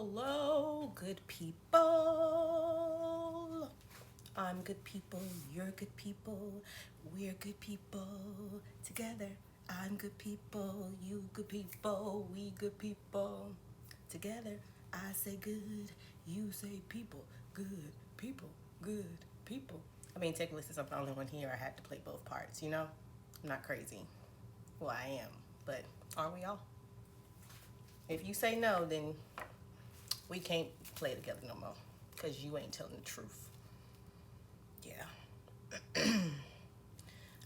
Hello, good people. I'm good people. You're good people. We're good people. Together. I'm good people. You good people. We good people. Together. I say good. You say people. Good people. Good people. I mean, technically, since I'm the only one here, I had to play both parts, you know? I'm not crazy. Well, I am. But are we all? If you say no, then we can't play together no more because you ain't telling the truth. Yeah.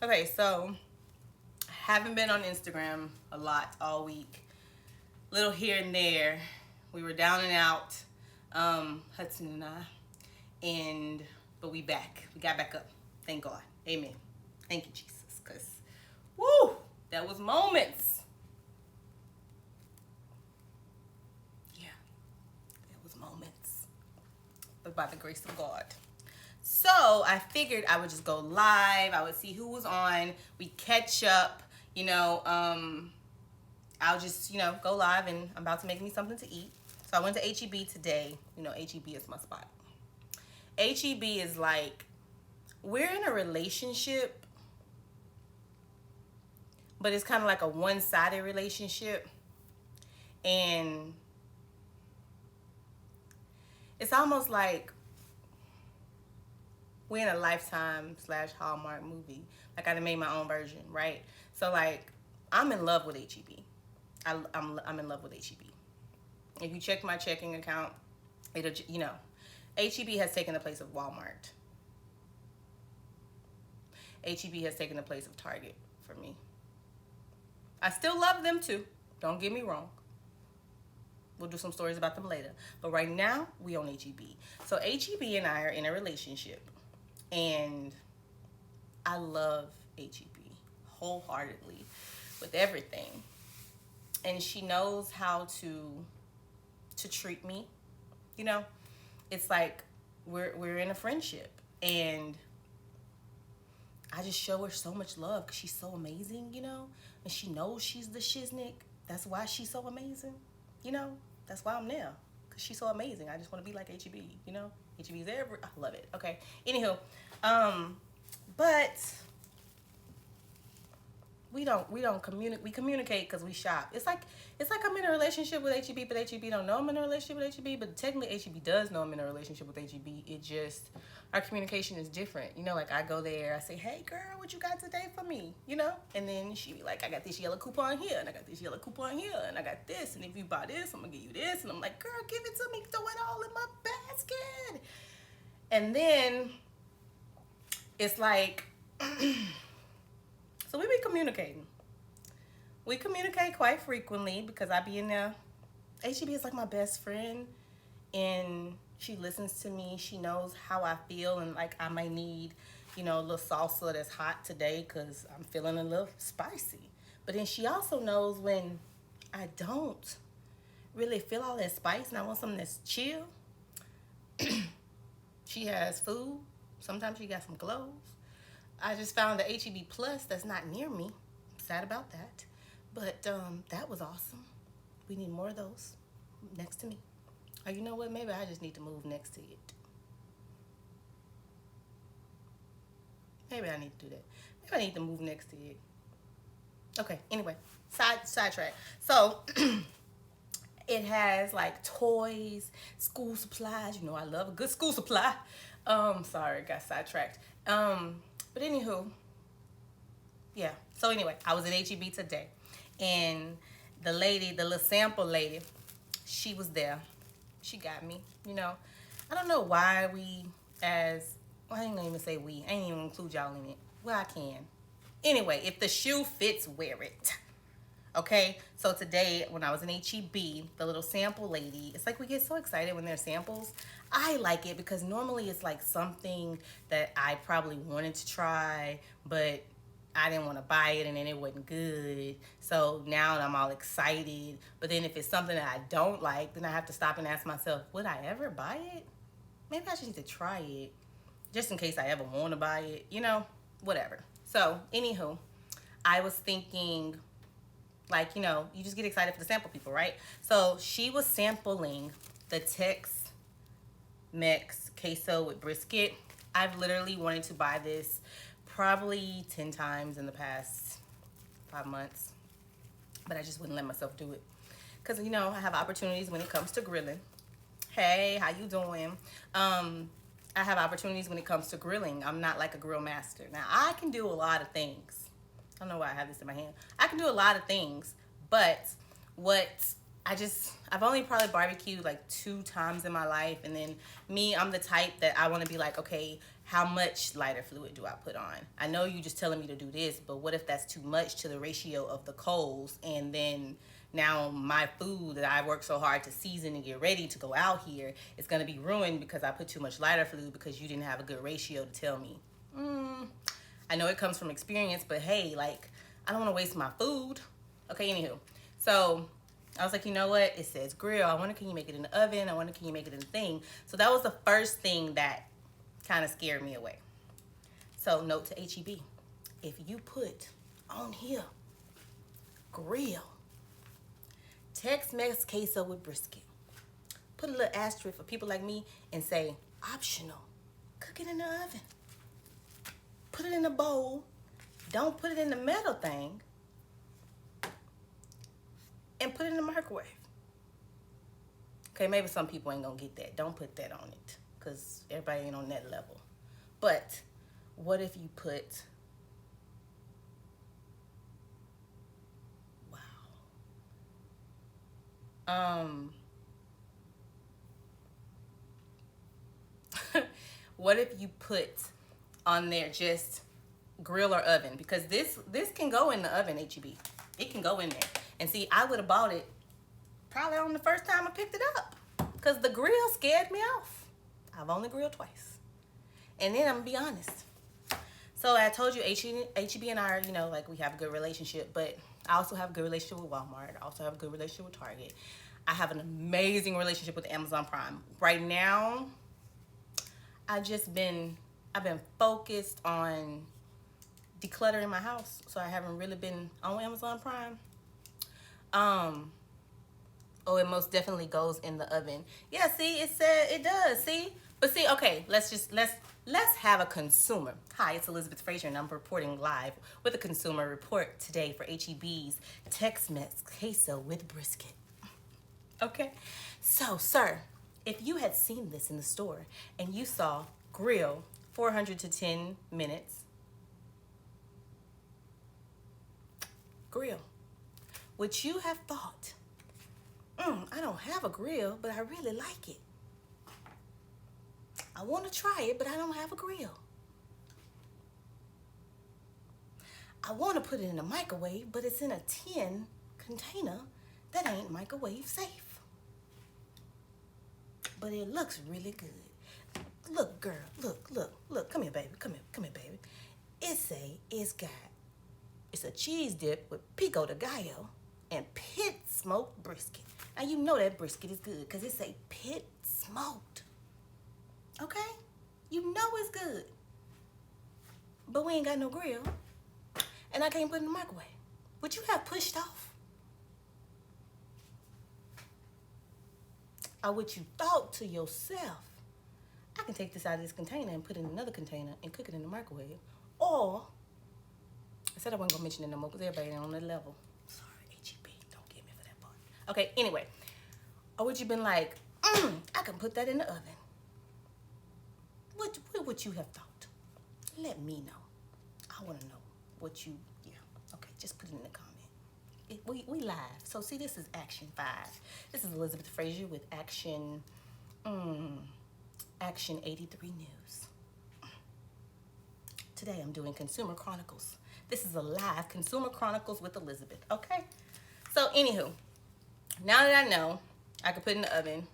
Okay, so haven't been on Instagram a lot all week. Little here and there. We were down and out, Hudson and I, but we back. We got back up. Thank God. Amen. Thank you, Jesus. Cause, woo, that was moments. Yeah, that was moments. But by the grace of God. So I figured I would just go live. I would see who was on. We catch up. I'll just go live, and I'm about to make me something to eat. So I went to HEB today. HEB is my spot. HEB is like, we're in a relationship, but it's kind of like a one-sided relationship, and it's almost like we're in a Lifetime / Hallmark movie. Like, I done made my own version, right? So like, I'm in love with HEB. I'm in love with HEB. If you check my checking account, it'll HEB has taken the place of Walmart. HEB has taken the place of Target for me. I still love them too. Don't get me wrong. We'll do some stories about them later. But right now, we own HEB. So HEB and I are in a relationship. And I love HEB wholeheartedly with everything. And she knows how to treat me. It's like we're in a friendship, and I just show her so much love because she's so amazing, and she knows she's the shiznick. That's why she's so amazing, That's why I'm there, because she's so amazing. I just want to be like HEB, HEB's I love it. Okay. Anywho, but we don't communicate. We communicate because we shop. It's like I'm in a relationship with HEB, but HEB don't know I'm in a relationship with HEB. But technically, HEB does know I'm in a relationship with HEB. It just, our communication is different. Like, I go there, I say, "Hey, girl, what you got today for me?" And then she be like, "I got this yellow coupon here, and I got this yellow coupon here, and I got this, and if you buy this, I'm gonna give you this." And I'm like, "Girl, give it to me. Throw it all in my basket." And then it's like. So we be communicating. We communicate quite frequently because I be in there. HEB is like my best friend, and she listens to me. She knows how I feel, and like, I might need, a little salsa that's hot today because I'm feeling a little spicy. But then she also knows when I don't really feel all that spice and I want something that's chill. She has food. Sometimes she got some clothes. I just found the HEB Plus that's not near me. I'm sad about that. But that was awesome. We need more of those next to me. Or you know what? Maybe I just need to move next to it. Maybe I need to do that. Maybe I need to move next to it. Okay, anyway. Sidetrack. So, it has like toys, school supplies. I love a good school supply. Sorry, got sidetracked. But anywho, yeah. So anyway, I was at HEB today, and the little sample lady, she was there. She got me. I don't know why I ain't gonna even say we. I ain't even include y'all in it. Well, I can. Anyway, if the shoe fits, wear it. Okay, so today when I was in HEB, the little sample lady, it's like we get so excited when there's samples. I like it because normally it's like something that I probably wanted to try, but I didn't want to buy it, and then it wasn't good. So now I'm all excited. But then if it's something that I don't like, then I have to stop and ask myself, would I ever buy it? Maybe I just need to try it just in case I ever want to buy it, whatever. So anywho, I was thinking, like, you just get excited for the sample people, right? So she was sampling the Tex-Mex queso with brisket. I've literally wanted to buy this probably 10 times in the past 5 months, but I just wouldn't let myself do it. Because, you know, I have opportunities when it comes to grilling. Hey, how you doing? I have opportunities when it comes to grilling. I'm not like a grill master. Now, I can do a lot of things. I don't know why I have this in my hand. I can do a lot of things, but I've only probably barbecued like 2 times in my life. And then me, I'm the type that I want to be like, okay, how much lighter fluid do I put on? I know you just telling me to do this, but what if that's too much to the ratio of the coals? And then now my food that I work so hard to season and get ready to go out here is going to be ruined because I put too much lighter fluid because you didn't have a good ratio to tell me. I know it comes from experience, but hey, like, I don't want to waste my food. Okay, anywho. So I was like, you know what? It says grill. I wonder, can you make it in the oven? I wonder, can you make it in the thing? So that was the first thing that kind of scared me away. So note to HEB. If you put on here, grill, Tex-Mex queso with brisket, put a little asterisk for people like me and say, optional. Cook it in the oven. Put it in a bowl. Don't put it in the metal thing. And put it in the microwave. Okay, maybe some people ain't gonna get that. Don't put that on it, because everybody ain't on that level. But what if you put, what if you put on there just grill or oven? Because this can go in the oven, HEB. It can go in there. And see, I would have bought it probably on the first time I picked it up, because the grill scared me off. I've only grilled twice. And then I'm gonna be honest. So I told you HEB and I are, you know, like, we have a good relationship, but I also have a good relationship with Walmart. I also have a good relationship with Target. I have an amazing relationship with Amazon Prime. Right now, I've been focused on decluttering my house, so I haven't really been on Amazon Prime. Oh, it most definitely goes in the oven. Yeah, see, it said it does. See, but see, okay, let's have a consumer. Hi, it's Elizabeth Frazier, and I'm reporting live with a consumer report today for HEB's Tex-Mex queso with brisket. Okay, so sir, if you had seen this in the store and you saw grill 400 to 10 minutes, grill, would you have thought, I don't have a grill, but I really like it. I want to try it, but I don't have a grill. I want to put it in a microwave, but it's in a tin container that ain't microwave safe. But it looks really good. Look, girl, look. Come here, baby. Come here, baby. It's a cheese dip with pico de gallo and pit smoked brisket. Now you know that brisket is good because it's a pit smoked. Okay? You know it's good. But we ain't got no grill. And I can't put it in the microwave. Would you have pushed off? Or would you thought to yourself, I can take this out of this container and put it in another container and cook it in the microwave? Or, I said I wasn't gonna mention it no more because everybody ain't on that level. Sorry, HEB, don't get me for that part. Okay, anyway. Or would you been like, I can put that in the oven? What would you have thought? Let me know. I want to know what you, yeah. Okay, just put it in the comment. We live. So see, this is Action 5. This is Elizabeth Frazier with Action 83 News. Today I'm doing Consumer Chronicles. This is a live Consumer Chronicles with Elizabeth, okay? So anywho, now that I know I could put it in the oven,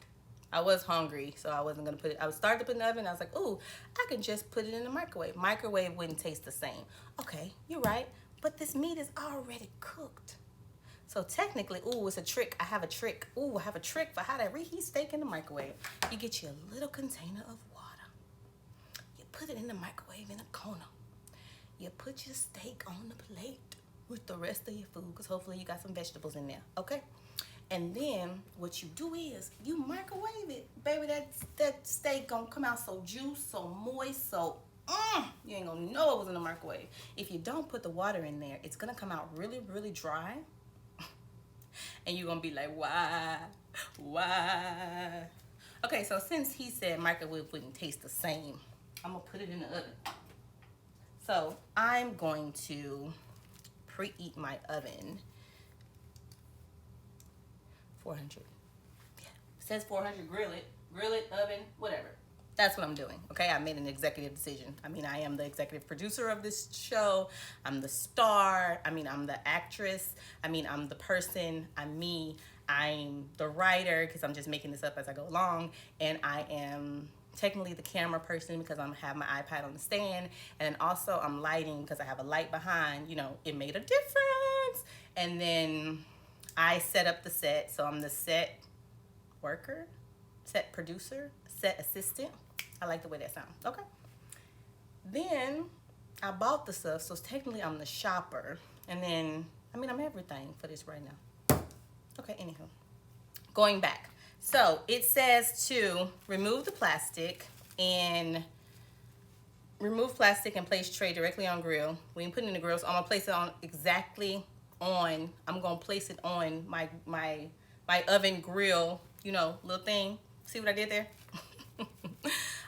I was hungry, so I wasn't gonna put it. I was starting to put it in the oven. I was like, ooh, I can just put it in the microwave. Microwave wouldn't taste the same. Okay, you're right, but this meat is already cooked. So technically, ooh, it's a trick. I have a trick. Ooh, I have a trick for how to reheat steak in the microwave. You get you a little container of water. You put it in the microwave in a corner. You put your steak on the plate with the rest of your food, because hopefully you got some vegetables in there, okay? And then what you do is you microwave it, baby. That steak gonna come out so juice, so moist, so you ain't gonna know it was in the microwave. If you don't put the water in there, it's gonna come out really, really dry, and you're gonna be like, why? Okay, so since he said microwave wouldn't taste the same, I'm gonna put it in the oven. So I'm going to preheat my oven. 400. Yeah, it says 400. Grill it, oven, whatever. That's what I'm doing. Okay, I made an executive decision. I mean, I am the executive producer of this show. I'm the star. I mean, I'm the actress. I mean, I'm the person. I'm me. I'm the writer, because I'm just making this up as I go along. And I am technically the camera person because I have my iPad on the stand. And then also I'm lighting because I have a light behind. You know, it made a difference. And then I set up the set. So I'm the set worker, set producer, set assistant. I like the way that sounds. Okay. Then I bought the stuff, so technically I'm the shopper. And then, I mean, I'm everything for this right now. Okay, anywho. Going back. So it says to remove the plastic and place tray directly on grill. When you put it in the grill, so I'm gonna place it on exactly on, I'm gonna place it on my oven grill, you know, little thing. See what I did there?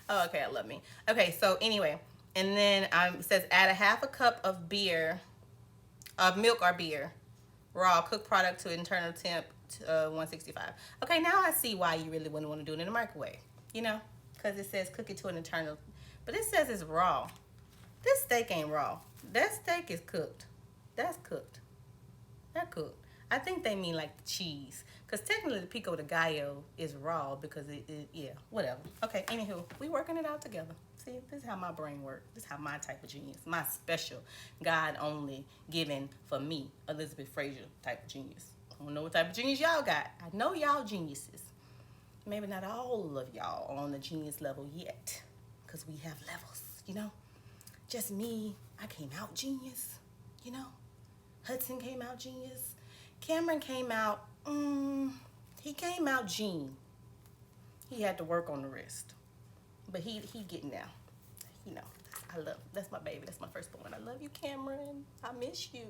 Oh, okay, I love me. Okay, so anyway, and then it says add a half a cup of milk or beer, raw cooked product to internal temp 165. Okay, now I see why you really wouldn't want to do it in the microwave, you know, because it says cook it to an internal, but it says it's raw. This steak ain't raw. That steak is cooked. That's cooked. That cooked. I think they mean like the cheese, because technically the pico de gallo is raw because yeah, whatever. Okay, anywho, we working it out together. See, this is how my brain works. This is how my type of genius, my special, God only given for me, Elizabeth Frazier type of genius. I don't know what type of genius y'all got. I know y'all geniuses. Maybe not all of y'all on the genius level yet, because we have levels, you know. Just me, I came out genius, you know. Hudson came out genius. Cameron came out, he came out gene. He had to work on the rest. But he getting there. You know, that's my baby. That's my firstborn. I love you, Cameron. I miss you.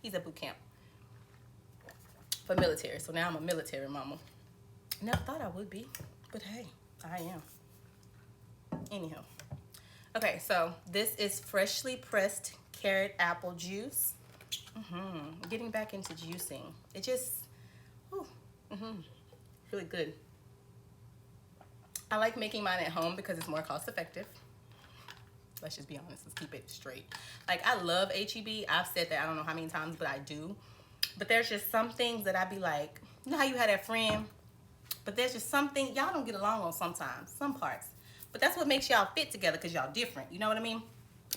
He's at boot camp for military. So now I'm a military mama. Never thought I would be, but hey, I am. Anyhow. Okay, so this is freshly pressed carrot apple juice. Getting back into juicing. It just, really good. I like making mine at home because it's more cost effective. Let's just be honest. Let's keep it straight. Like, I love HEB. I've said that I don't know how many times, but I do. But there's just some things that I be like, you know how you had that friend? But there's just something, y'all don't get along on sometimes, some parts. But that's what makes y'all fit together, because y'all different. You know what I mean?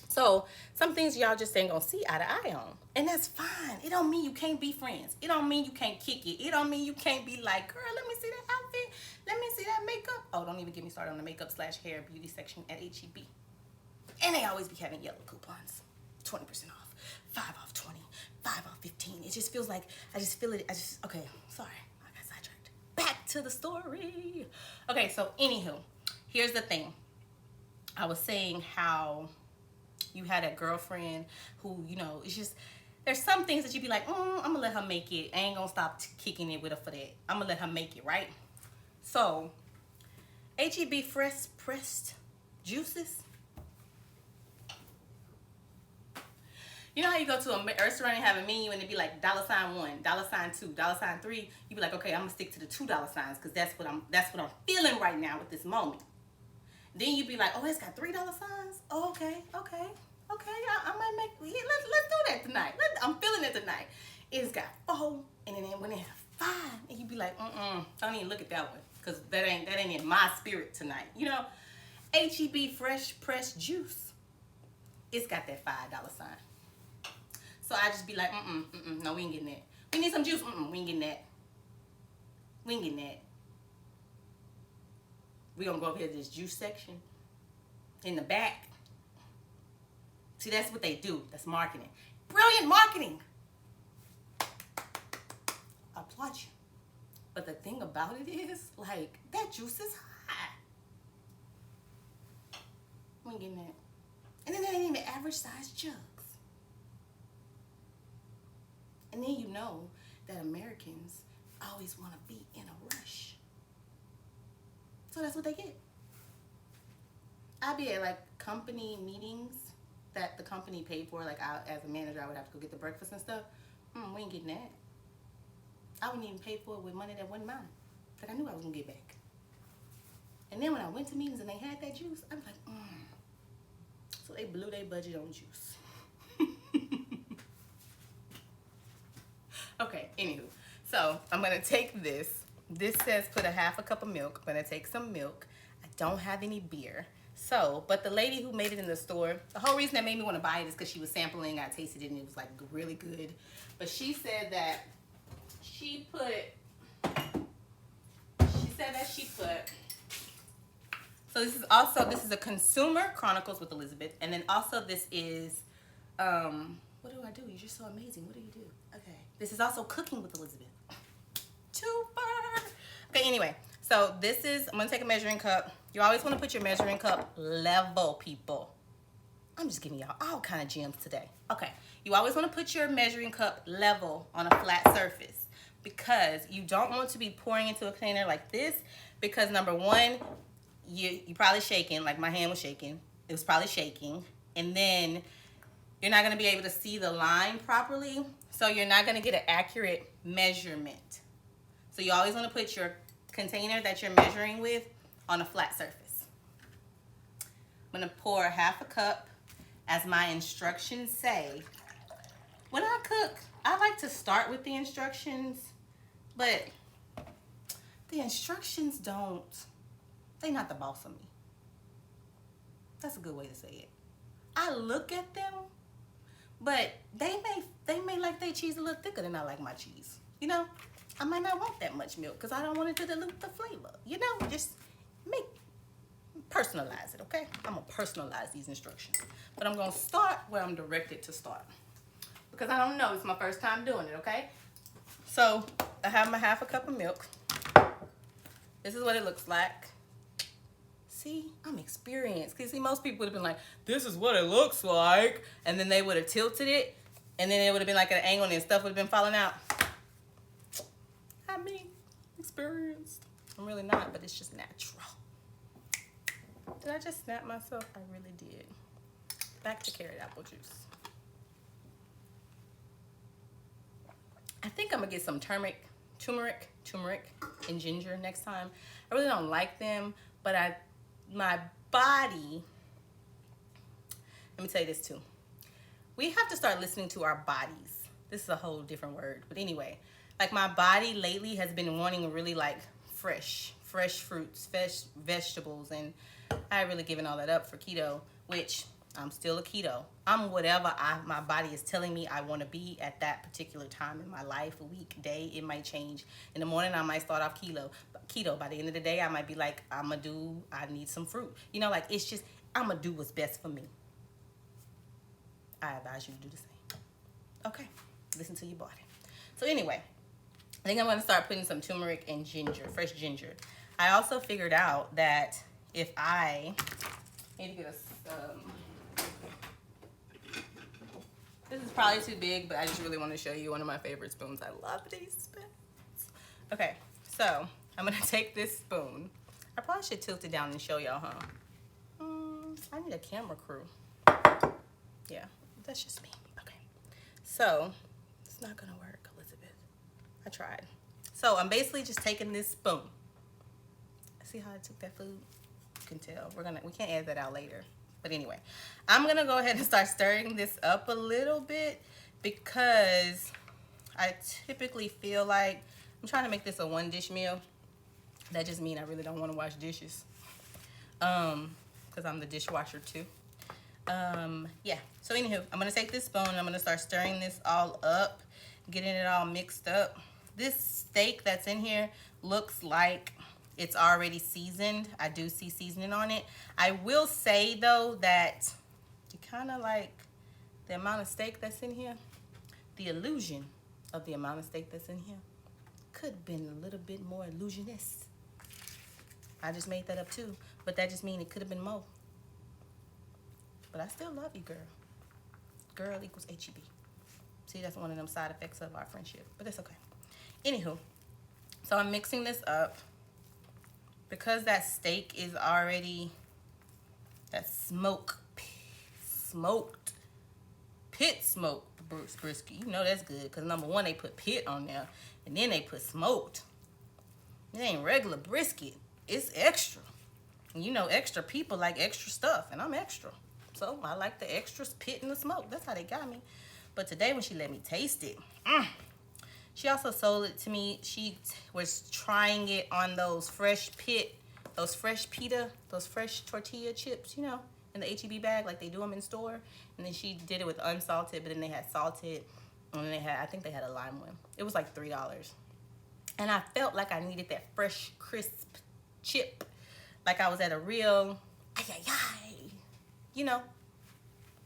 So some things y'all just ain't gonna see eye to eye on. And that's fine. It don't mean you can't be friends. It don't mean you can't kick it. It don't mean you can't be like, girl, let me see that outfit. Let me see that makeup. Oh, don't even get me started on the makeup / hair beauty section at HEB. And they always be having yellow coupons. 20% off, 5 off 20, 5 off 15. It just feels like, okay, sorry. I got sidetracked. Back to the story. Okay, so anywho, here's the thing. I was saying how you had a girlfriend who, you know, it's just, there's some things that you be like, I'm gonna let her make it. I ain't gonna stop kicking it with her for that. I'm gonna let her make it, right? So, HEB fresh pressed juices. You know how you go to a restaurant and have a menu and it'd be like $1, $1, $2, $3. You be like, okay, I'm gonna stick to the $2 signs because that's what I'm feeling right now with this moment. Then you'd be like, oh, it's got $3 signs. Oh, okay. I might make. Yeah, let's do that tonight. I'm feeling it tonight. It's got 4, and then when it has 5, and you'd be like, don't even look at that one, cause that ain't in my spirit tonight. You know, HEB fresh pressed juice. It's got that $5 sign. So I just be like, no, we ain't getting that. We need some juice. We ain't getting that. We ain't getting that. We're going to go up here to this juice section in the back. See, that's what they do. That's marketing. Brilliant marketing. I applaud you. But the thing about it is, like, that juice is hot. We ain't getting that. And then they ain't even average size jugs. And then you know that Americans always want to be in a rush. So that's what they get. I'd be at like company meetings that the company paid for. Like as a manager, I would have to go get the breakfast and stuff. We ain't getting that. I wouldn't even pay for it with money that wasn't mine. Like I knew I was gonna get back. And then when I went to meetings and they had that juice, I was like, So they blew their budget on juice. Okay, anywho. So I'm gonna take this. This says put a half a cup of milk. I'm gonna take some milk. I don't have any beer. So, but the lady who made it in the store, the whole reason that made me want to buy it is because she was sampling. I tasted it and it was like really good. But she said that she put, so this is a consumer Chronicles with Elizabeth. And then also this is, what do I do? You're just so amazing. What do you do? Okay. This is also cooking with Elizabeth. Super. Okay, anyway. So this is, I'm going to take a measuring cup. You always want to put your measuring cup level, people. I'm just giving y'all all kind of gems today. Okay. You always want to put your measuring cup level on a flat surface because you don't want to be pouring into a container like this because number one, you probably shaking, like my hand was shaking. It was probably shaking. And then you're not going to be able to see the line properly. So you're not going to get an accurate measurement. So you always want to put your container that you're measuring with on a flat surface. I'm going to pour half a cup as my instructions say. When I cook, I like to start with the instructions, but the instructions they're not the boss of me. That's a good way to say it. I look at them, but they may like their cheese a little thicker than I like my cheese. You know, I might not want that much milk because I don't want it to dilute the flavor. You know, just personalize it, okay? I'm gonna personalize these instructions. But I'm gonna start where I'm directed to start. Because I don't know, it's my first time doing it, okay? So I have my half a cup of milk. This is what it looks like. See, I'm experienced. Because see, most people would have been like, this is what it looks like. And then they would have tilted it. And then it would have been like at an angle and stuff would have been falling out. I'm experienced. I'm really not, but it's just natural. Did I just snap myself? I really did. Back to carrot apple juice. I think I'm gonna get some turmeric, and ginger next time. I really don't like them, but my body, let me tell you this too. We have to start listening to our bodies. This is a whole different word, but anyway, like my body lately has been wanting really like fresh fruits, fresh vegetables, and I really given all that up for keto, which I'm still a keto. I'm whatever my body is telling me I want to be at that particular time in my life, a week, day. It might change. In the morning, I might start off keto. By the end of the day, I might be like, I need some fruit. You know, like it's just, I'm going to do what's best for me. I advise you to do the same. Okay, listen to your body. So anyway, I think I'm going to start putting some turmeric and ginger, fresh ginger. I also figured out that if I need to get this is probably too big, but I just really want to show you one of my favorite spoons. I love these spoons. Okay, so I'm going to take this spoon. I probably should tilt it down and show y'all, huh? I need a camera crew. Yeah, that's just me. Okay, so it's not going to work, Elizabeth. I tried. So I'm basically just taking this spoon. See how I took that food? You can tell. We can't add that out later. But anyway, I'm going to go ahead and start stirring this up a little bit because I typically feel like I'm trying to make this a one dish meal. That just means I really don't want to wash dishes because I'm the dishwasher too. Yeah, so anywho, I'm going to take this spoon and I'm going to start stirring this all up, getting it all mixed up. This steak that's in here looks like it's already seasoned. I do see seasoning on it. I will say though that you kind of like the amount of steak that's in here, the illusion of the amount of steak that's in here could have been a little bit more illusionist. I just made that up too, but that just means it could have been more. But I still love you, girl. Girl equals HEB. See, that's one of them side effects of our friendship, but it's okay. Anywho, so I'm mixing this up because that steak is already, that smoked pit smoked brisket. You know that's good because number one, they put pit on there and then they put smoked. It ain't regular brisket. It's extra. And you know extra people like extra stuff, and I'm extra. So I like the extras, pit and the smoke. That's how they got me. But today when she let me taste it, she also sold it to me. She was trying it on those fresh pita, those fresh tortilla chips, you know, in the HEB bag like they do them in store. And then she did it with unsalted, but then they had salted, and then they had, I think they had a lime one. It was like $3. And I felt like I needed that fresh, crisp chip. Like I was at a real, you know,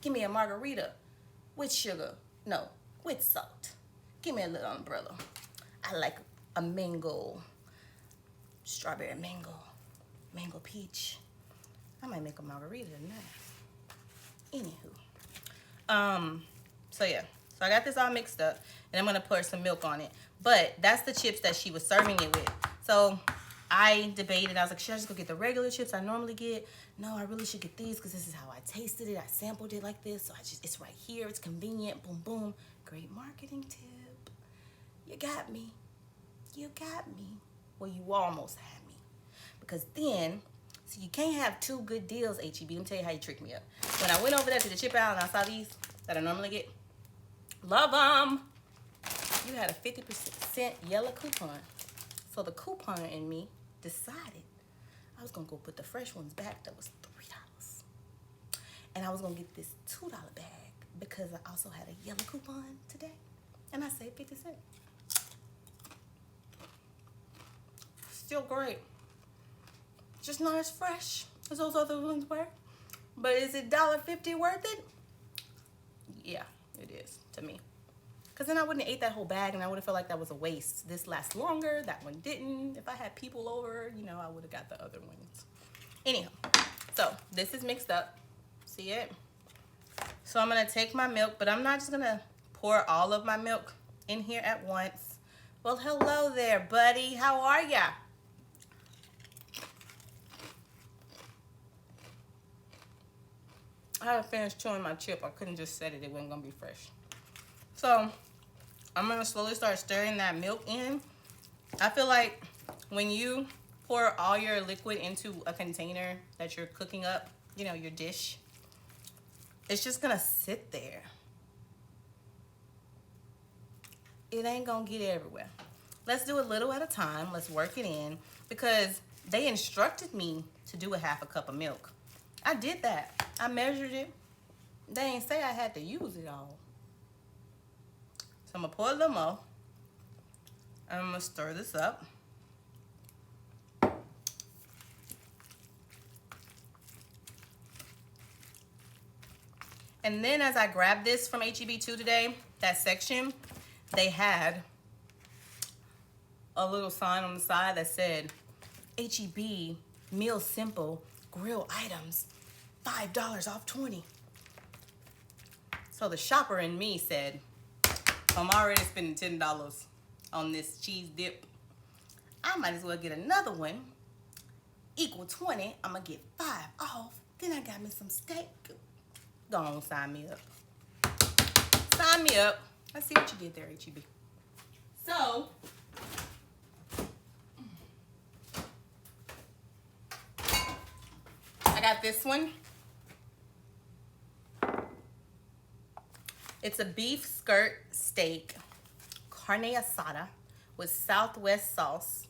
give me a margarita with sugar. No, with salt. Give me a little umbrella. I like a mango, strawberry mango peach. I might make a margarita tonight. Anywho. So yeah. So I got this all mixed up, and I'm gonna pour some milk on it. But that's the chips that she was serving it with. So I debated. I was like, should I just go get the regular chips I normally get? No, I really should get these because this is how I tasted it. I sampled it like this. So it's right here. It's convenient. Boom, boom. Great marketing tip. You got me. You got me. Well, you almost had me. Because then, so you can't have two good deals, HEB. Let me tell you how you tricked me up. When I went over there to the chip aisle and I saw these that I normally get, love them. You had a 50% yellow coupon. So the coupon in me decided I was going to go put the fresh ones back. That was $3. And I was going to get this $2 bag because I also had a yellow coupon today. And I saved 50 cents. Still great. Just not as fresh as those other ones were. But is it $1.50 worth it? Yeah, it is to me. Because then I wouldn't have ate that whole bag and I would have felt like that was a waste. This lasts longer. That one didn't. If I had people over, you know, I would have got the other ones. Anyhow, so this is mixed up. See it? So I'm going to take my milk, but I'm not just going to pour all of my milk in here at once. Well, hello there, buddy. How are ya? I had to finish chewing my chip. I couldn't just set it. It wasn't going to be fresh. So I'm going to slowly start stirring that milk in. I feel like when you pour all your liquid into a container that you're cooking up, you know, your dish, it's just going to sit there. It ain't going to get everywhere. Let's do a little at a time. Let's work it in because they instructed me to do a half a cup of milk. I did that. I measured it. They ain't say I had to use it all. So I'm going to pour a little more. I'm going to stir this up. And then as I grabbed this from HEB2 today, that section, they had a little sign on the side that said, HEB Meal Simple Grill Items, $5 off 20. So the shopper in me said, I'm already spending $10 on this cheese dip. I might as well get another one. Equal 20. I'm going to get 5 off. Then I got me some steak. Go on, sign me up. Sign me up. I see what you did there, HEB. So, I got this one. It's a beef skirt steak, carne asada with Southwest sauce.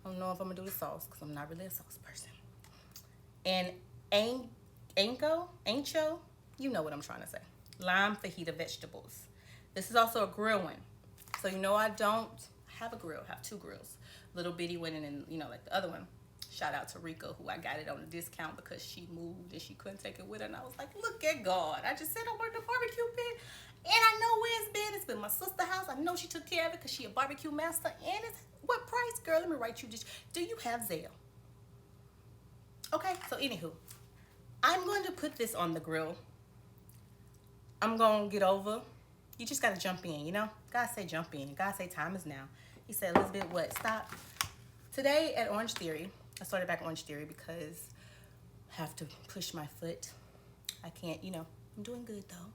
I don't know if I'm gonna do the sauce because I'm not really a sauce person. And ancho, you know what I'm trying to say. Lime fajita vegetables. This is also a grill one. So you know I don't have a grill, I have 2 grills. Little bitty one and then, you know, like the other one. Shout out to Rika, who I got it on a discount because she moved and she couldn't take it with her. And I was like, look at God. I just said I worked a barbecue pit. And I know where it's been. It's been my sister's house. I know she took care of it because she a barbecue master. And it's what price, girl? Let me write you just. Do you have Zelle? Okay, so anywho, I'm going to put this on the grill. I'm going to get over. You just got to jump in, you know? God say jump in. God say time is now. He said, Elizabeth, what? Stop. Today at Orange Theory, I started back Orange Theory because I have to push my foot. I can't, you know, I'm doing good though.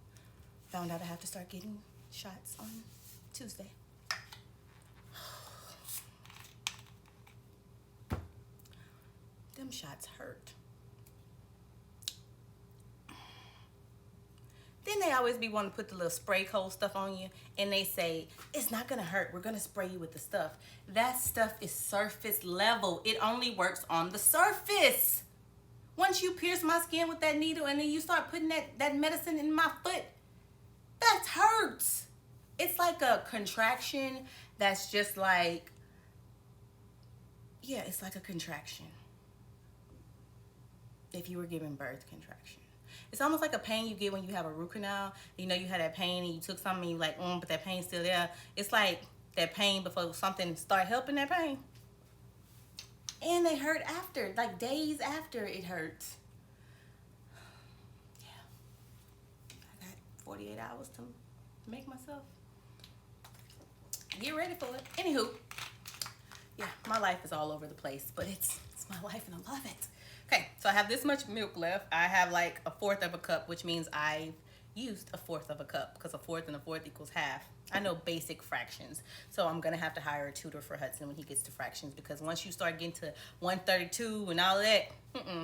Found out I have to start getting shots on Tuesday. Them shots hurt. Then they always be wanting to put the little spray cold stuff on you, and they say, it's not gonna hurt, we're gonna spray you with the stuff. That stuff is surface level. It only works on the surface. Once you pierce my skin with that needle and then you start putting that medicine in my foot, that hurts. It's like a contraction that's just like, yeah, it's like a contraction. If you were giving birth, contraction. It's almost like a pain you get when you have a root canal. You know you had that pain and you took something and you like, but that pain's still there. It's like that pain before something start helping that pain. And they hurt after, like days after it hurts. Yeah. I got 48 hours to make myself get ready for it. Anywho, yeah, my life is all over the place, but it's my life and I love it. Okay, so I have this much milk left. I have like 1/4 of a cup, which means I've used 1/4 of a cup because 1/4 and 1/4 equals half. I know basic fractions, so I'm gonna have to hire a tutor for Hudson when he gets to fractions, because once you start getting to 132 and all that,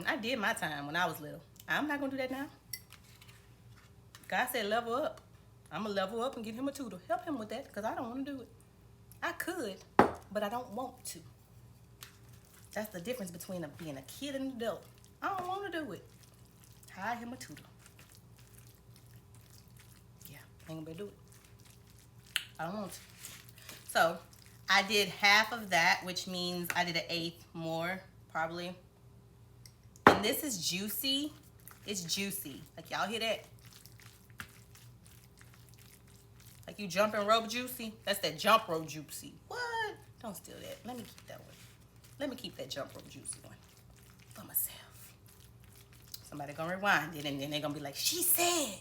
I did my time when I was little. I'm not gonna do that now. God said level up. I'm gonna level up and get him a tutor. Help him with that because I don't want to do it. I could, but I don't want to. That's the difference between being a kid and an adult. I don't want to do it. Hire him a tutor. Yeah, I ain't gonna do it. I don't want to. So I did half of that, which means I did 1/8 more, probably. And this is juicy. It's juicy. Like, y'all hear that? Like you jumping rope juicy? That's that jump rope juicy. What? Don't steal that. Let me keep that one. Let me keep that jump rope juicy one for myself. Somebody gonna rewind it and then they're gonna be like, she said,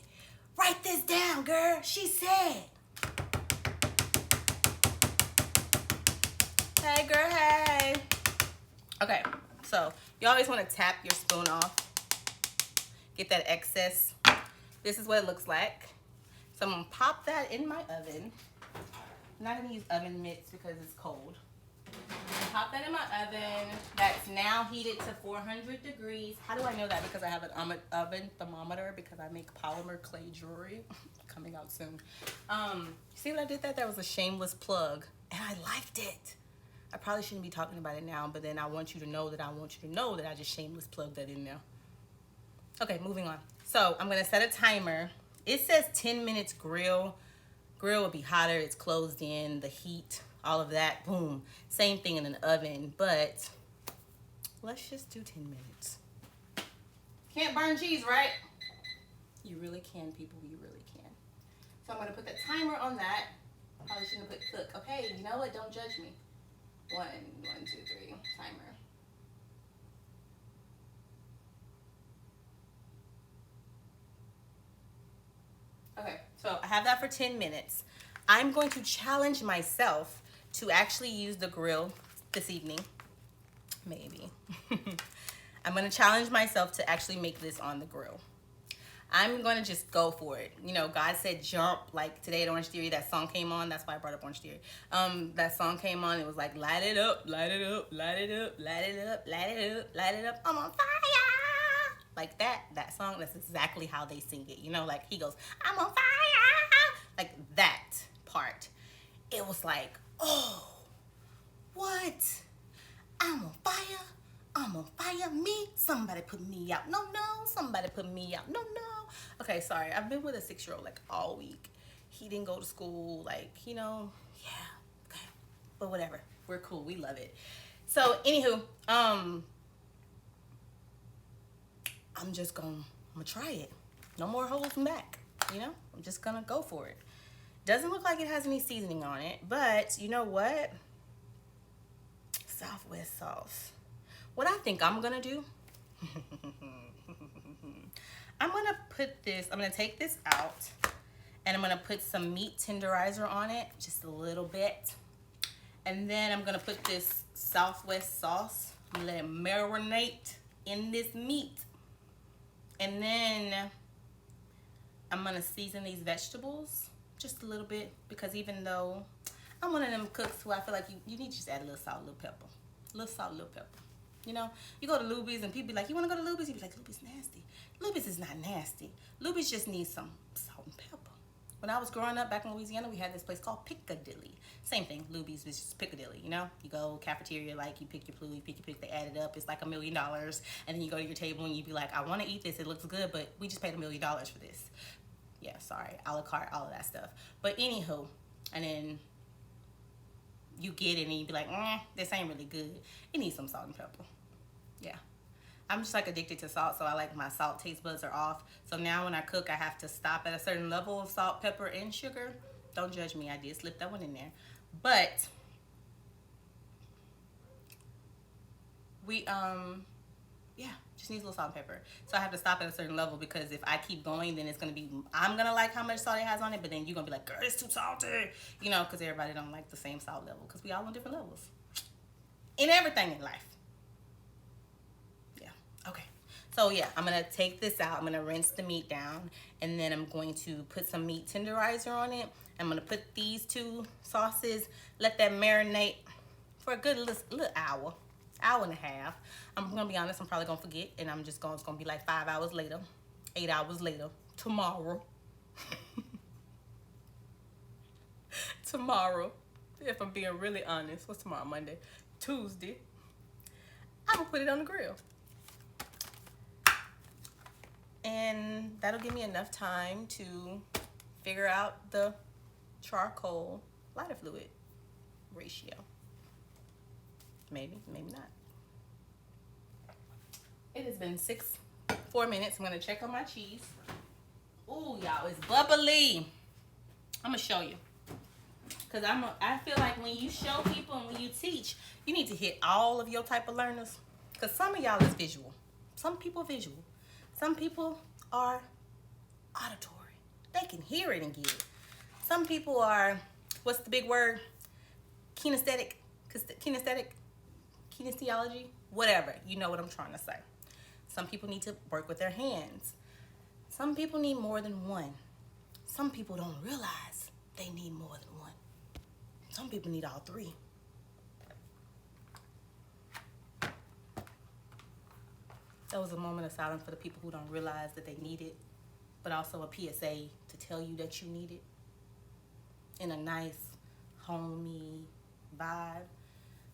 write this down, girl. She said. Hey, girl, hey. Okay, so you always wanna tap your spoon off. Get that excess. This is what it looks like. So I'm gonna pop that in my oven. I'm not gonna use oven mitts because it's cold. Pop that in my oven. That's now heated to 400 degrees. How do I know that? Because I have an oven thermometer because I make polymer clay jewelry. Coming out soon. See what I did there? That was a shameless plug. And I liked it. I probably shouldn't be talking about it now, but then I want you to know that I just shameless plugged that in there. Okay, moving on. So I'm gonna set a timer. It says 10 minutes grill. Grill will be hotter, it's closed in, the heat, all of that, boom. Same thing in an oven, but let's just do 10 minutes. Can't burn cheese, right? You really can, people, you really can. So I'm gonna put the timer on that. Probably shouldn't have put cook. Okay, you know what, don't judge me. 1, 2, 3, timer. Okay, so I have that for 10 minutes. I'm going to challenge myself to actually use the grill this evening. Maybe. I'm going to challenge myself to actually make this on the grill. I'm going to just go for it. You know, God said jump. Like today at Orange Theory, that song came on. That's why I brought up Orange Theory. That song came on. It was like, light it up, light it up, light it up, light it up, light it up, light it up. I'm on fire. Like that song, that's exactly how they sing it. You know, like he goes, I'm on fire. Like that part. It was like, oh, what? I'm on fire. I'm on fire. Me? Somebody put me out. No. Somebody put me out. No. Okay, sorry. I've been with a 6-year-old like all week. He didn't go to school. Like, you know, yeah. Okay. But whatever. We're cool. We love it. So, anywho, I'm gonna try it. No more holding back, you know? I'm just gonna go for it. Doesn't look like it has any seasoning on it, but you know what? Southwest sauce. What I think I'm gonna do, I'm gonna take this out and I'm gonna put some meat tenderizer on it, just a little bit. And then I'm gonna put this Southwest sauce, I'm gonna let it marinate in this meat. And then I'm gonna season these vegetables just a little bit, because even though I'm one of them cooks who I feel like you need to just add a little salt, a little pepper. A little salt, a little pepper. You know, you go to Luby's and people be like, you wanna go to Luby's? You be like, Luby's nasty. Luby's is not nasty. Luby's just needs some salt and pepper. When I was growing up back in Louisiana, we had this place called Piccadilly. Same thing, Luby's was just Piccadilly, you know? You go cafeteria, like you pick your food, you pick your pick, they add it up, it's like $1 million. And then you go to your table and you be like, I wanna eat this, it looks good, but we just paid $1 million for this. Yeah, sorry, a la carte, all of that stuff. But anywho, and then you get it and you be like, this ain't really good. It needs some salt and pepper. Yeah. I'm just like addicted to salt, so I like my salt taste buds are off. So now when I cook, I have to stop at a certain level of salt, pepper, and sugar. Don't judge me, I did slip that one in there. But we, yeah, just needs a little salt and pepper. So I have to stop at a certain level, because if I keep going, then it's gonna be, I'm gonna like how much salt it has on it, but then you're gonna be like, girl, it's too salty. You know, because everybody don't like the same salt level, because we all on different levels. In everything in life. Okay, so yeah, I'm gonna take this out. I'm gonna rinse the meat down, and then I'm going to put some meat tenderizer on it. I'm gonna put these two sauces, let that marinate for a good little hour, hour and a half. I'm gonna be honest, I'm probably gonna forget, and it's gonna be like 5 hours later, 8 hours later, tomorrow. Tomorrow, if I'm being really honest. What's tomorrow? Monday? Tuesday. I'm gonna put it on the grill. And that'll give me enough time to figure out the charcoal lighter fluid ratio. Maybe, maybe not. It has been 4 minutes. I'm gonna check on my cheese. Ooh, y'all, it's bubbly. I'm gonna show you. Cause I feel like when you show people and when you teach, you need to hit all of your type of learners. Cause some of y'all is visual. Some people visual. Some people are auditory. They can hear it and get it. Some people are, what's the big word? Kinesthetic, kinesiology, whatever. You know what I'm trying to say. Some people need to work with their hands. Some people need more than one. Some people don't realize they need more than one. Some people need all three. That was a moment of silence for the people who don't realize that they need it, but also a PSA to tell you that you need it in a nice, homey vibe.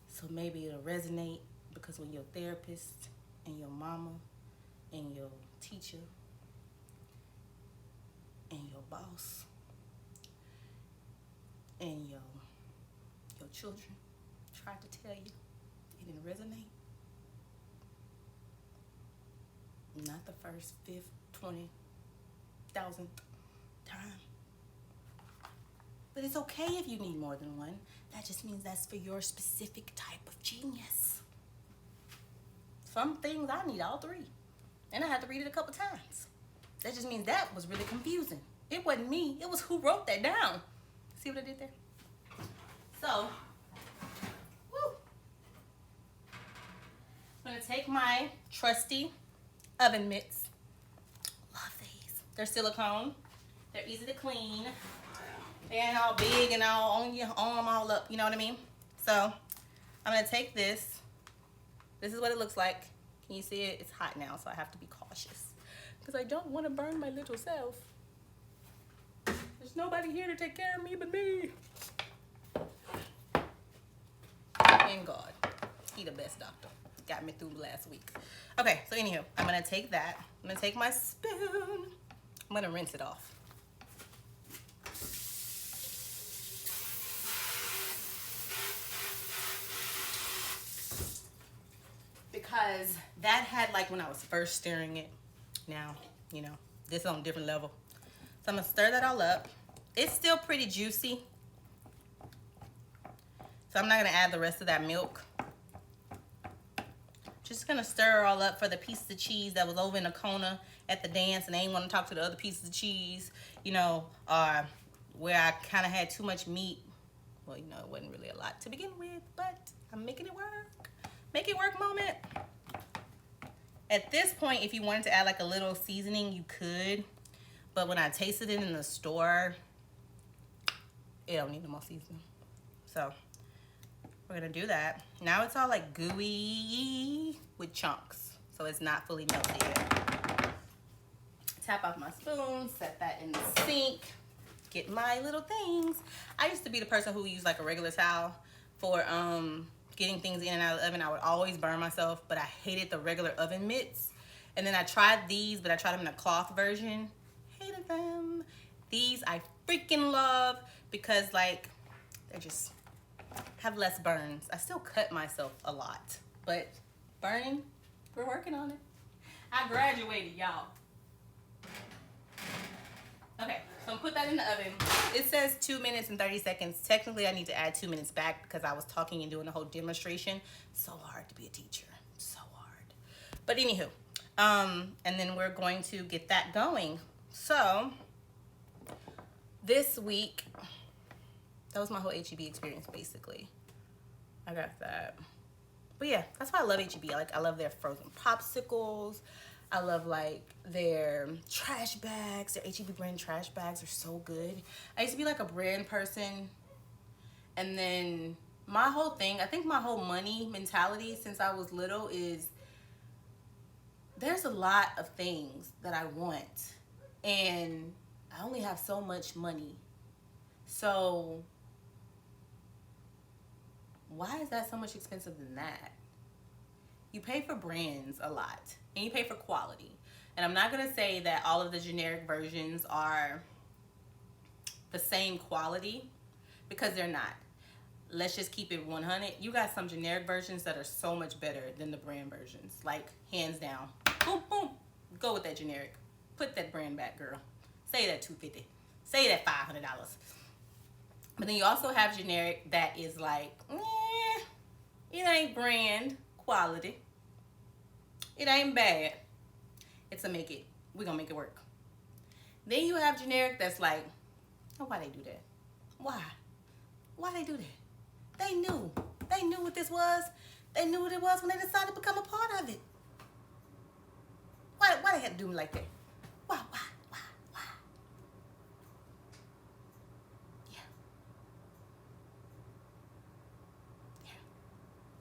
So maybe it'll resonate, because when your therapist and your mama and your teacher and your boss and your children tried to tell you, it didn't resonate. Not the first, 5th, 20,000th time. But it's okay if you need more than one. That just means that's for your specific type of genius. Some things I need all three. And I had to read it a couple times. That just means that was really confusing. It wasn't me, it was who wrote that down. See what I did there? So, woo. I'm gonna take my trusty oven mitts. Love these. They're silicone. They're easy to clean. They ain't all big and all on your arm all up, you know what I mean? So I'm gonna take this. This is what it looks like. Can you see it? It's hot now, so I have to be cautious, because I don't want to burn my little self. There's nobody here to take care of me but me. And God. He the best doctor. Got me through last week. Okay, so anyhow, I'm gonna take that. I'm gonna take my spoon. I'm gonna rinse it off. Because that had, like, when I was first stirring it, now, you know, this is on a different level. So I'm gonna stir that all up. It's still pretty juicy, so I'm not gonna add the rest of that milk. Just gonna stir it all up for the pieces of cheese that was over in the corner at the dance, and they ain't want to talk to the other pieces of cheese, you know, where I kind of had too much meat. Well, you know, it wasn't really a lot to begin with, but I'm making it work. Make it work moment. At this point, if you wanted to add like a little seasoning, you could, but when I tasted it in the store, it don't need no more seasoning. So we're gonna do that. Now it's all like gooey with chunks, so it's not fully melted yet. Tap off my spoon, set that in the sink, get my little things. I used to be the person who used like a regular towel for getting things in and out of the oven. I would always burn myself, but I hated the regular oven mitts. And then I tried these, but I tried them in a cloth version. Hated them. These I freaking love because like they're just have less burns. I still cut myself a lot, but burning, we're working on it. I graduated, y'all. Okay, so put that in the oven. It says 2 minutes and 30 seconds. Technically, I need to add 2 minutes back because I was talking and doing the whole demonstration. So hard to be a teacher, so hard. But anywho, and then we're going to get that going. So this week, that was my whole HEB experience, basically. I got that. But yeah, that's why I love HEB. I love their frozen popsicles. I love like their trash bags. Their HEB brand trash bags are so good. I used to be like a brand person. And then my whole thing, I think my whole money mentality since I was little is there's a lot of things that I want. And I only have so much money. So why is that so much expensive than that? You pay for brands a lot and you pay for quality. And I'm not gonna say that all of the generic versions are the same quality because they're not. Let's just keep it 100. You got some generic versions that are so much better than the brand versions, like hands down. Boom, boom, go with that generic. Put that brand back, girl. Say that $250. Say that $500. But then you also have generic that is like, it ain't brand quality. It ain't bad. It's a make it. We're gonna make it work. Then you have generic that's like, oh, why they do that? Why? Why they do that? They knew. They knew what this was. They knew what it was when they decided to become a part of it. Why they had to do me like that? Why? Yeah.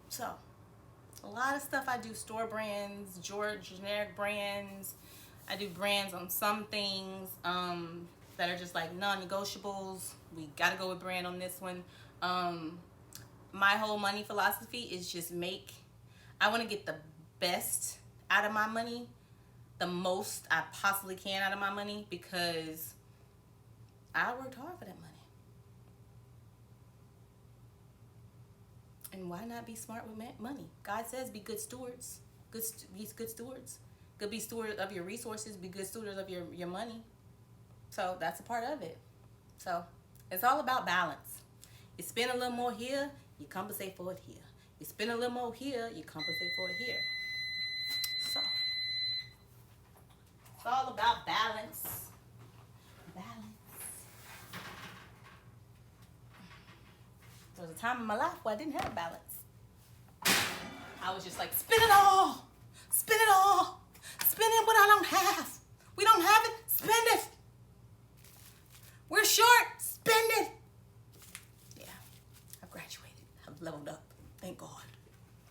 So, a lot of stuff I do store brands, generic brands. I do brands on some things that are just like non-negotiables. We gotta go with brand on this one. My whole money philosophy is just I want to get the best out of my money, the most I possibly can out of my money, because I worked hard for that money. And why not be smart with money? God says be good stewards. Be good stewards. Be stewards of your resources. Be good stewards of your money. So that's a part of it. So it's all about balance. You spend a little more here, you compensate for it here. You spend a little more here, you compensate for it here. So it's all about balance. There was a time in my life where I didn't have balance. I was just like, spend it all. Spend it all. Spending what I don't have. We don't have it, spend it. We're short, spend it. Yeah, I've graduated. I've leveled up. Thank God.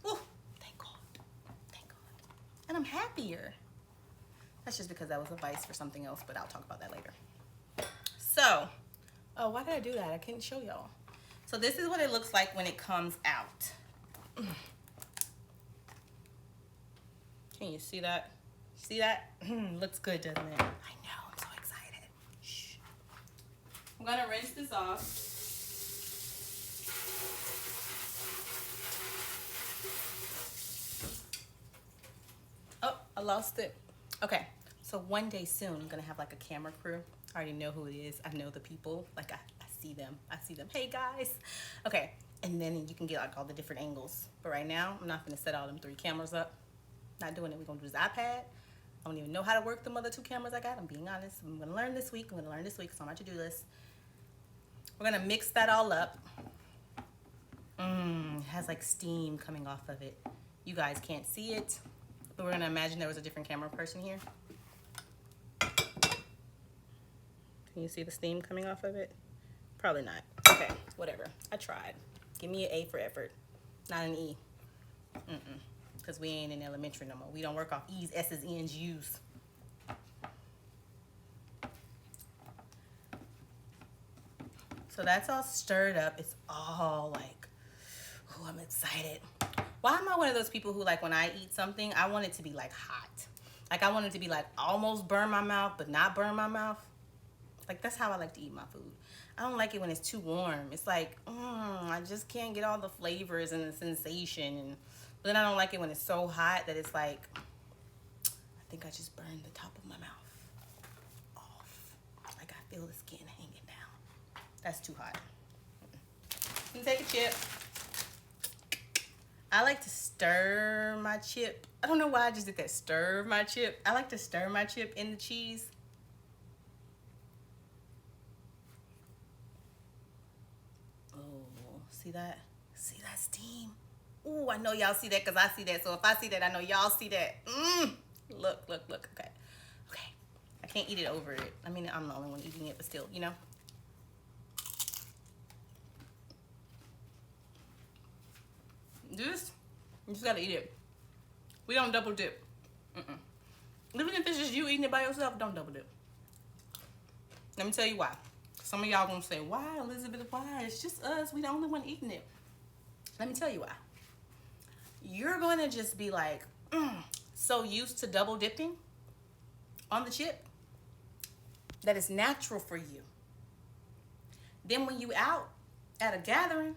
Woo, thank God. Thank God. And I'm happier. That's just because that was advice for something else, but I'll talk about that later. So, oh, why did I do that? I couldn't show y'all. So this is what it looks like when it comes out. Can you see that? See that? Looks good, doesn't it? I know, I'm so excited. Shh. I'm gonna rinse this off. Oh, I lost it. Okay, So one day soon, I'm gonna have like a camera crew. I already know who it is. I know the people. Like I see them. I see them. Hey guys. Okay. And then you can get like all the different angles. But right now, I'm not gonna set all them 3 cameras up. Not doing it. We're gonna do this iPad. I don't even know how to work them other 2 cameras I got. I'm being honest. I'm gonna learn this week. It's on my to-do list. We're gonna mix that all up. It has like steam coming off of it. You guys can't see it, but we're gonna imagine there was a different camera person here. Can you see the steam coming off of it? Probably not. Okay, whatever. I tried. Give me an A for effort, not an E. Because we ain't in elementary no more. We don't work off E's, S's, N's, U's. So that's all stirred up. It's all like, oh, I'm excited. Why am I one of those people who, like, when I eat something, I want it to be like hot? Like, I want it to be like almost burn my mouth, but not burn my mouth. Like, that's how I like to eat my food. I don't like it when it's too warm. It's like, I just can't get all the flavors and the sensation. And but then I don't like it when it's so hot that it's like, I think I just burned the top of my mouth off. Like, I feel the skin hanging down. That's too hot. You can take a chip. I like to stir my chip. I don't know why I just did that. Stir my chip. I like to stir my chip in the cheese. Oh, see that? See that steam? Ooh, I know y'all see that because I see that. So if I see that, I know y'all see that. Look. Okay. I can't eat it over it. I mean, I'm the only one eating it, but still, you know. This, you just gotta eat it. We don't double dip. Even if it's just you eating it by yourself, don't double dip. Let me tell you why. Some of y'all gonna say, why, Elizabeth, why? It's just us. We the only one eating it. Let me tell you why. You're gonna just be like, so used to double dipping on the chip that it's natural for you. Then when you out at a gathering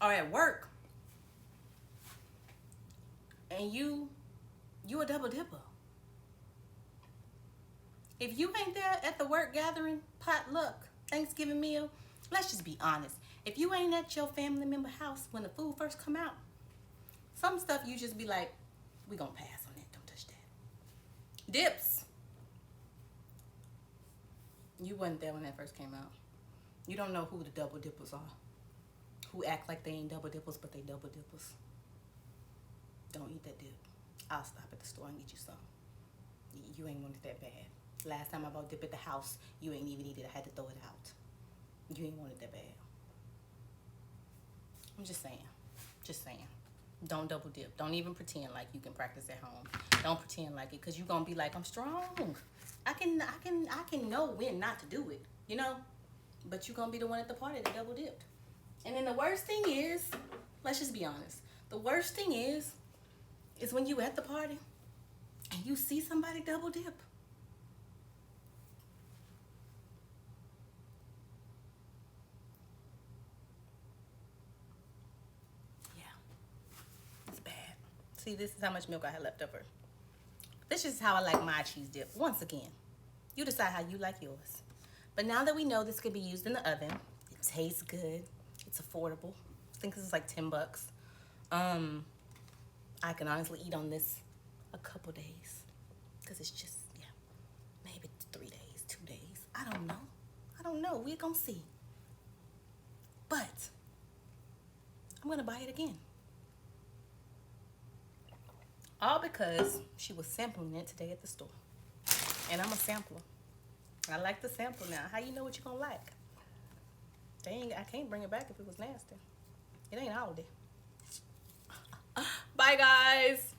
or at work, and you a double dipper. If you ain't there at the work gathering, potluck, Thanksgiving meal, let's just be honest. If you ain't at your family member house when the food first come out, some stuff you just be like, we gonna pass on that, don't touch that. Dips. You wasn't there when that first came out. You don't know who the double dippers are. Who act like they ain't double dippers, but they double dippers. Don't eat that dip. I'll stop at the store and get you some. You ain't want it that bad. Last time I bought dip at the house, you ain't even eat it. I had to throw it out. You ain't want it that bad. I'm just saying. Don't double dip. Don't even pretend like you can practice at home. Don't pretend like it, because you're gonna be like, I'm strong. I can know when not to do it, you know? But you're gonna be the one at the party that double dipped. And then the worst thing is, let's just be honest. The worst thing is when you at the party and you see somebody double dip. Yeah, it's bad. See, this is how much milk I had left over. This is how I like my cheese dip. Once again, you decide how you like yours. But now that we know this could be used in the oven, it tastes good, it's affordable. I think this is like $10. I can honestly eat on this a couple days, because it's just, yeah, maybe 3 days, 2 days. I don't know. We're gonna see. But I'm gonna buy it again. All because she was sampling it today at the store. And I'm a sampler. I like to sample now. How you know what you're gonna like? I can't bring it back if it was nasty. It ain't all day. Bye, guys.